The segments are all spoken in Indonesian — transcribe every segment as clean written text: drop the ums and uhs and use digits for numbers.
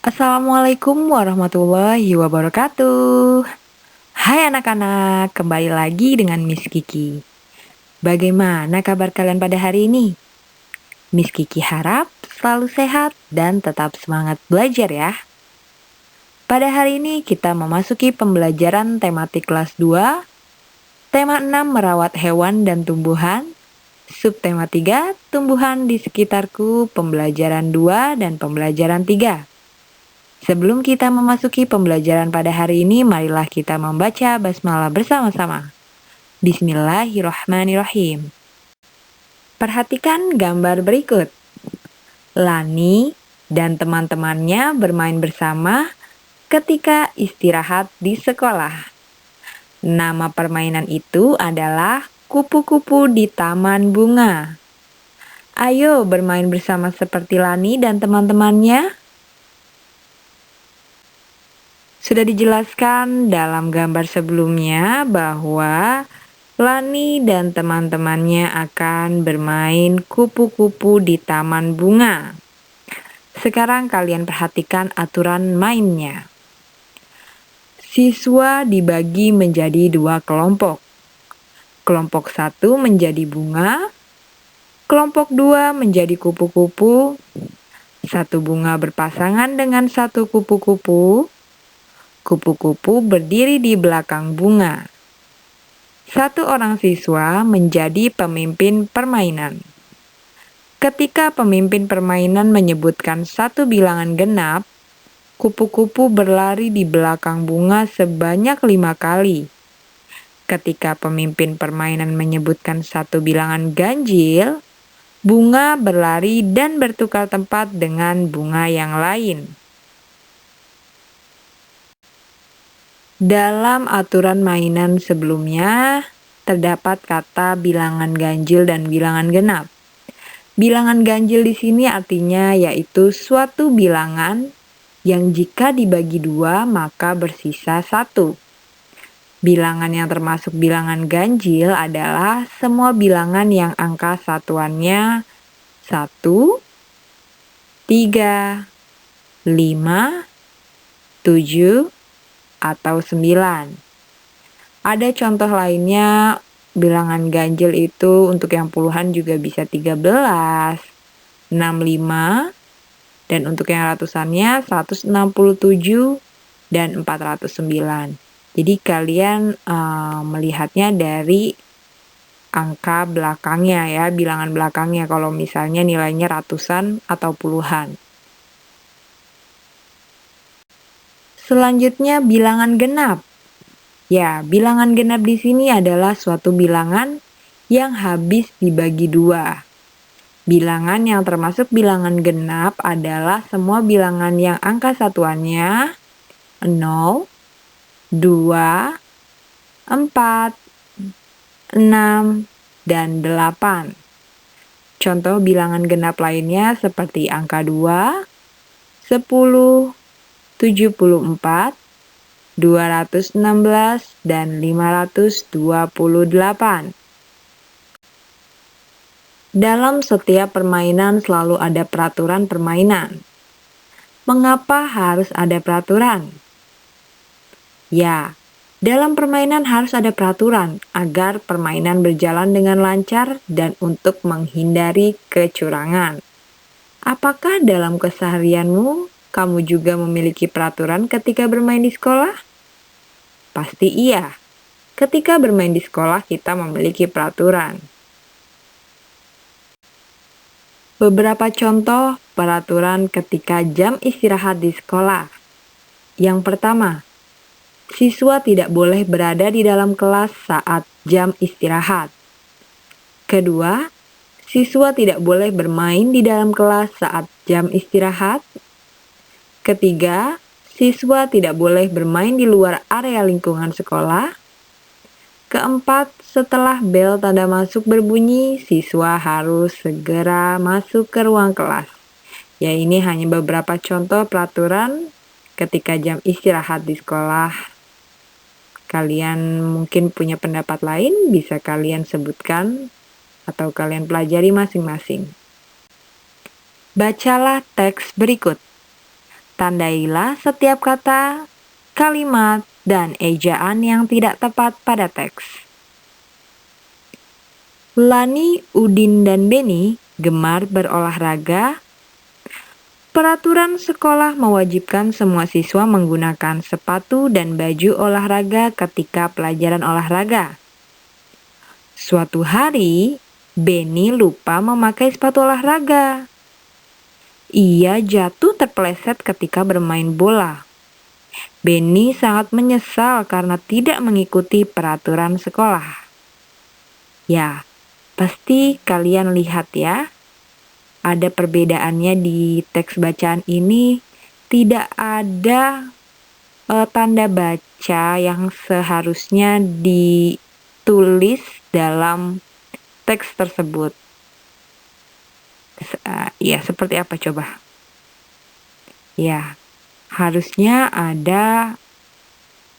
Assalamualaikum warahmatullahi wabarakatuh. Hai anak-anak, kembali lagi dengan Miss Kiki. Bagaimana kabar kalian pada hari ini? Miss Kiki harap selalu sehat dan tetap semangat belajar ya. Pada hari ini kita memasuki pembelajaran tematik kelas 2, tema 6 merawat hewan dan tumbuhan, subtema 3 tumbuhan di sekitarku, pembelajaran 2 dan pembelajaran 3. Sebelum kita memasuki pembelajaran pada hari ini, marilah kita membaca basmalah bersama-sama. Bismillahirrahmanirrahim. Perhatikan gambar berikut. Lani dan teman-temannya bermain bersama ketika istirahat di sekolah. Nama permainan itu adalah kupu-kupu di taman bunga. Ayo bermain bersama seperti Lani dan teman-temannya. Sudah dijelaskan dalam gambar sebelumnya bahwa Lani dan teman-temannya akan bermain kupu-kupu di taman bunga. Sekarang kalian perhatikan aturan mainnya. Siswa dibagi menjadi 2 kelompok. Kelompok 1 menjadi bunga, kelompok 2 menjadi kupu-kupu. Satu bunga berpasangan dengan satu kupu-kupu. Kupu-kupu berdiri di belakang bunga. Satu orang siswa menjadi pemimpin permainan. Ketika pemimpin permainan menyebutkan satu bilangan genap, kupu-kupu berlari di belakang bunga sebanyak 5 kali. Ketika pemimpin permainan menyebutkan satu bilangan ganjil, bunga berlari dan bertukar tempat dengan bunga yang lain. Dalam aturan mainan sebelumnya, terdapat kata bilangan ganjil dan bilangan genap. Bilangan ganjil di sini artinya yaitu suatu bilangan yang jika dibagi 2 maka bersisa 1. Bilangan yang termasuk bilangan ganjil adalah semua bilangan yang angka satuannya 1, 3, 5, 7, atau 9. Ada contoh lainnya, bilangan ganjil itu untuk yang puluhan juga bisa 13, 65, dan untuk yang ratusannya 167 dan 409. Jadi kalian melihatnya dari angka belakangnya ya, bilangan belakangnya kalau misalnya nilainya ratusan atau puluhan. Selanjutnya bilangan genap. Ya, bilangan genap di sini adalah suatu bilangan yang habis dibagi 2. Bilangan yang termasuk bilangan genap adalah semua bilangan yang angka satuannya 0, 2, 4, 6, dan 8. Contoh bilangan genap lainnya seperti angka 2, 10, 74, 216, dan 528. Dalam setiap permainan selalu ada peraturan permainan. Mengapa harus ada peraturan? Ya, dalam permainan harus ada peraturan agar permainan berjalan dengan lancar dan untuk menghindari kecurangan. Apakah dalam keseharianmu kamu juga memiliki peraturan ketika bermain di sekolah? Pasti iya. Ketika bermain di sekolah kita memiliki peraturan. Beberapa contoh peraturan ketika jam istirahat di sekolah. Yang pertama, siswa tidak boleh berada di dalam kelas saat jam istirahat. Kedua, siswa tidak boleh bermain di dalam kelas saat jam istirahat. Ketiga, siswa tidak boleh bermain di luar area lingkungan sekolah. Keempat, setelah bel tanda masuk berbunyi, siswa harus segera masuk ke ruang kelas. Ya, ini hanya beberapa contoh peraturan ketika jam istirahat di sekolah. Kalian mungkin punya pendapat lain, bisa kalian sebutkan atau kalian pelajari masing-masing. Bacalah teks berikut. Tandailah setiap kata, kalimat, dan ejaan yang tidak tepat pada teks. Lani, Udin, dan Beni gemar berolahraga. Peraturan sekolah mewajibkan semua siswa menggunakan sepatu dan baju olahraga ketika pelajaran olahraga. Suatu hari, Beni lupa memakai sepatu olahraga. Ia jatuh terpeleset ketika bermain bola. Beni sangat menyesal karena tidak mengikuti peraturan sekolah. Ya, pasti kalian lihat ya, ada perbedaannya di teks bacaan ini. Tidak ada tanda baca yang seharusnya ditulis dalam teks tersebut. Ya, seperti apa coba? Ya, harusnya ada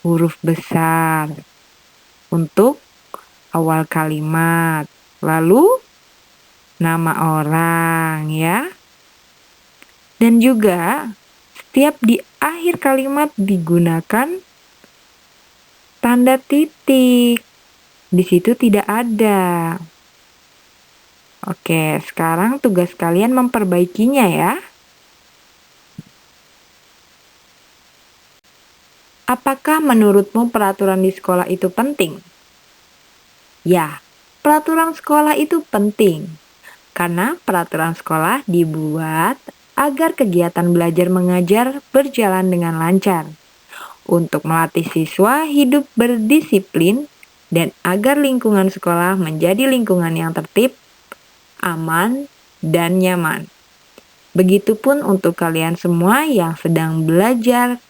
huruf besar untuk awal kalimat, lalu nama orang ya. Dan juga setiap di akhir kalimat digunakan tanda titik. Di situ tidak ada. Oke, sekarang tugas kalian memperbaikinya ya. Apakah menurutmu peraturan di sekolah itu penting? Ya, peraturan sekolah itu penting. Karena peraturan sekolah dibuat agar kegiatan belajar mengajar berjalan dengan lancar. Untuk melatih siswa hidup berdisiplin dan agar lingkungan sekolah menjadi lingkungan yang tertib, aman, dan nyaman. Begitupun untuk kalian semua yang sedang belajar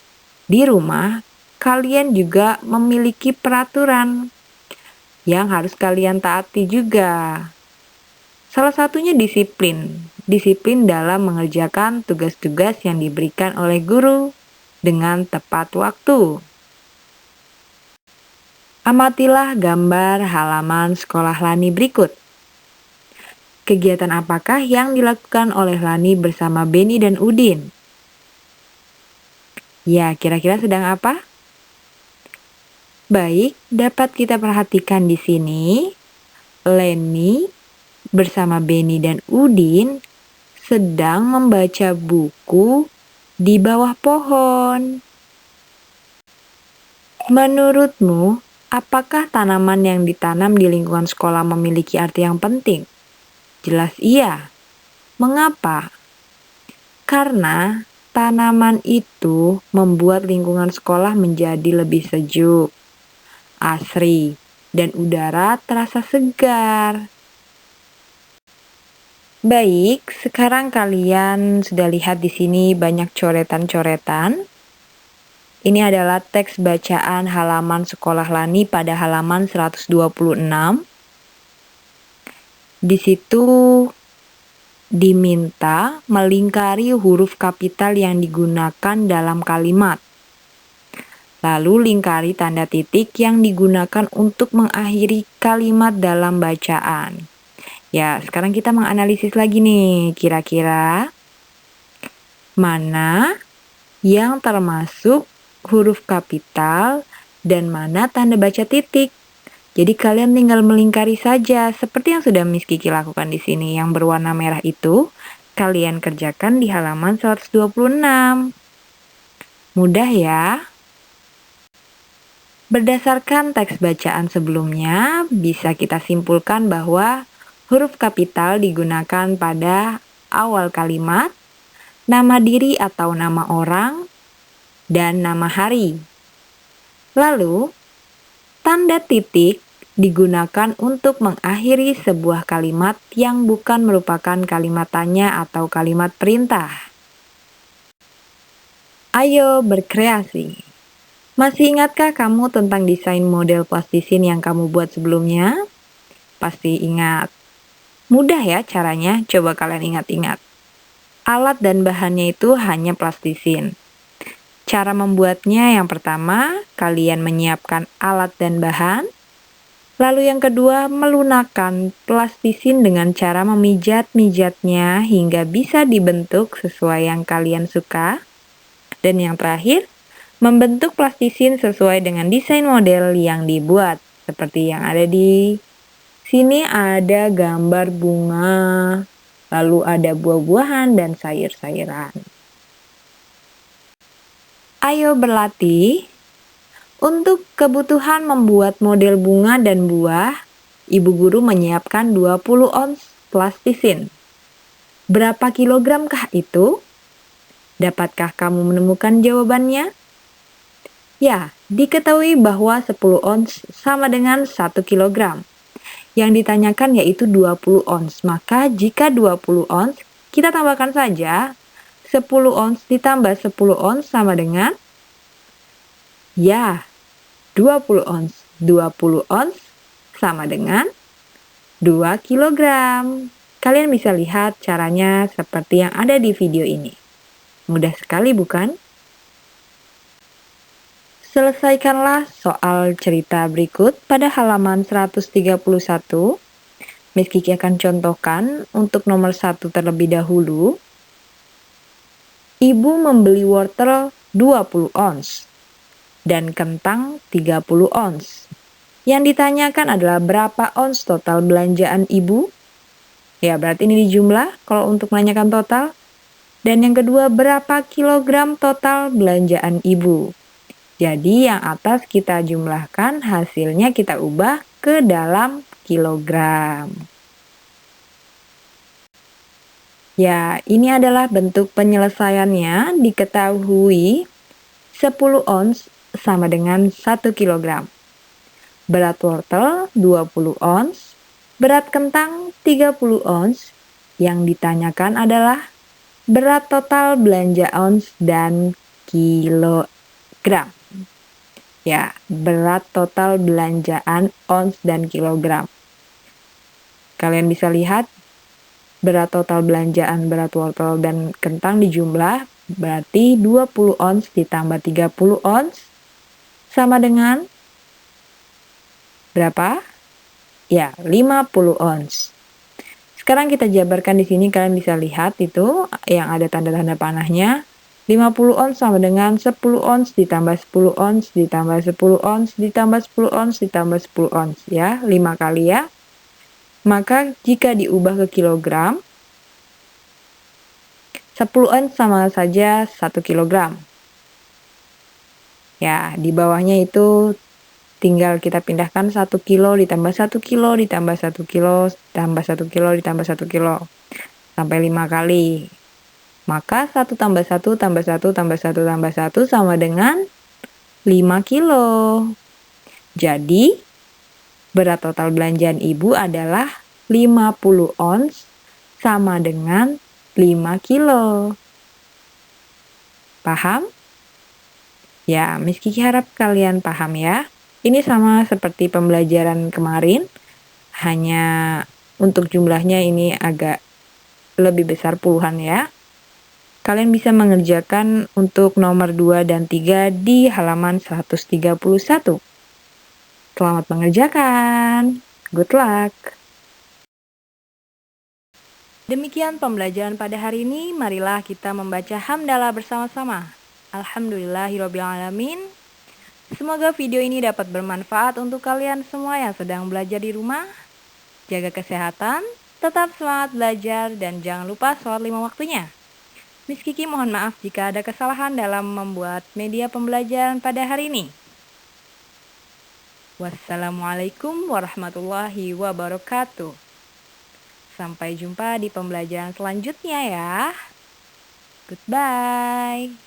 di rumah, kalian juga memiliki peraturan yang harus kalian taati juga. Salah satunya disiplin. Disiplin dalam mengerjakan tugas-tugas yang diberikan oleh guru dengan tepat waktu. Amatilah gambar halaman sekolah Lani berikut. Kegiatan apakah yang dilakukan oleh Lani bersama Beni dan Udin? Ya, kira-kira sedang apa? Baik, dapat kita perhatikan di sini, Leni bersama Beni dan Udin sedang membaca buku di bawah pohon. Menurutmu, apakah tanaman yang ditanam di lingkungan sekolah memiliki arti yang penting? Jelas iya. Mengapa? Karena tanaman itu membuat lingkungan sekolah menjadi lebih sejuk, asri, dan udara terasa segar. Baik, sekarang kalian sudah lihat di sini banyak coretan-coretan. Ini adalah teks bacaan halaman sekolah Lani pada halaman 126. Di situ diminta melingkari huruf kapital yang digunakan dalam kalimat. Lalu lingkari tanda titik yang digunakan untuk mengakhiri kalimat dalam bacaan. Ya, sekarang kita menganalisis lagi nih, kira-kira mana yang termasuk huruf kapital dan mana tanda baca titik. Jadi kalian tinggal melingkari saja seperti yang sudah Miss Kiki lakukan di sini. Yang berwarna merah itu kalian kerjakan di halaman 126. Mudah ya? Berdasarkan teks bacaan sebelumnya, bisa kita simpulkan bahwa huruf kapital digunakan pada awal kalimat, nama diri atau nama orang, dan nama hari. Lalu, tanda titik digunakan untuk mengakhiri sebuah kalimat yang bukan merupakan kalimat tanya atau kalimat perintah. Ayo berkreasi. Masih ingatkah kamu tentang desain model plastisin yang kamu buat sebelumnya? Pasti ingat. Mudah ya caranya, coba kalian ingat-ingat. Alat dan bahannya itu hanya plastisin. Cara membuatnya yang pertama, kalian menyiapkan alat dan bahan. Lalu yang kedua, melunakkan plastisin dengan cara memijat-mijatnya hingga bisa dibentuk sesuai yang kalian suka. Dan yang terakhir, membentuk plastisin sesuai dengan desain model yang dibuat. Seperti yang ada di sini, ada gambar bunga, lalu ada buah-buahan dan sayur-sayuran. Ayo berlatih. Untuk kebutuhan membuat model bunga dan buah, ibu guru menyiapkan 20 ons plastisin. Berapa kilogramkah itu? Dapatkah kamu menemukan jawabannya? Ya, diketahui bahwa 10 ons sama dengan 1 kilogram. Yang ditanyakan yaitu 20 ons. Maka jika 20 ons, kita tambahkan saja 10 ons ditambah 10 ons sama dengan, ya, 20 ons. 20 ons sama dengan 2 kilogram. Kalian bisa lihat caranya seperti yang ada di video ini. Mudah sekali bukan? Selesaikanlah soal cerita berikut pada halaman 131. Miss Kiki akan contohkan untuk nomor 1 terlebih dahulu. Ibu membeli wortel 20 ons dan kentang 30 ons. Yang ditanyakan adalah berapa ons total belanjaan ibu? Ya, berarti ini dijumlah kalau untuk menanyakan total. Dan yang kedua, berapa kilogram total belanjaan ibu? Jadi yang atas kita jumlahkan, hasilnya kita ubah ke dalam kilogram. Ya, ini adalah bentuk penyelesaiannya. Diketahui 10 ons sama dengan 1 kilogram. Berat wortel 20 ons, berat kentang 30 ons. Yang ditanyakan adalah berat total belanja ons dan kilogram. Ya, berat total belanjaan ons dan kilogram. Kalian bisa lihat berat total belanjaan berat wortel dan kentang dijumlah, berarti 20 ons ditambah 30 ons sama dengan berapa? Ya, 50 ons. Sekarang kita jabarkan di sini, kalian bisa lihat itu yang ada tanda-tanda panahnya. 50 ons sama dengan 10 ons ditambah 10 ons ditambah 10 ons ditambah 10 ons ditambah 10 ons, ya, 5 kali ya. Maka jika diubah ke kilogram, 10 ons sama saja 1 kilogram. Ya, di bawahnya itu tinggal kita pindahkan 1 kilo ditambah 1 kilo ditambah 1 kilo tambah 1 kilo ditambah 1 kilo sampai 5 kali. Maka 1 tambah 1 tambah 1 tambah 1 tambah 1 sama dengan 5 kilo. Jadi, berat total belanjaan ibu adalah 50 ons sama dengan 5 kilo. Paham? Ya, Miss Kiki harap kalian paham ya. Ini sama seperti pembelajaran kemarin, hanya untuk jumlahnya ini agak lebih besar puluhan ya. Kalian bisa mengerjakan untuk nomor 2 dan 3 di halaman 131. Selamat mengerjakan. Good luck. Demikian pembelajaran pada hari ini. Marilah kita membaca hamdalah bersama-sama. Alhamdulillahirrabbilalamin. Semoga video ini dapat bermanfaat untuk kalian semua yang sedang belajar di rumah. Jaga kesehatan, tetap semangat belajar, dan jangan lupa sholat 5 waktunya. Miss Kiki mohon maaf jika ada kesalahan dalam membuat media pembelajaran pada hari ini. Wassalamualaikum warahmatullahi wabarakatuh. Sampai jumpa di pembelajaran selanjutnya ya. Goodbye.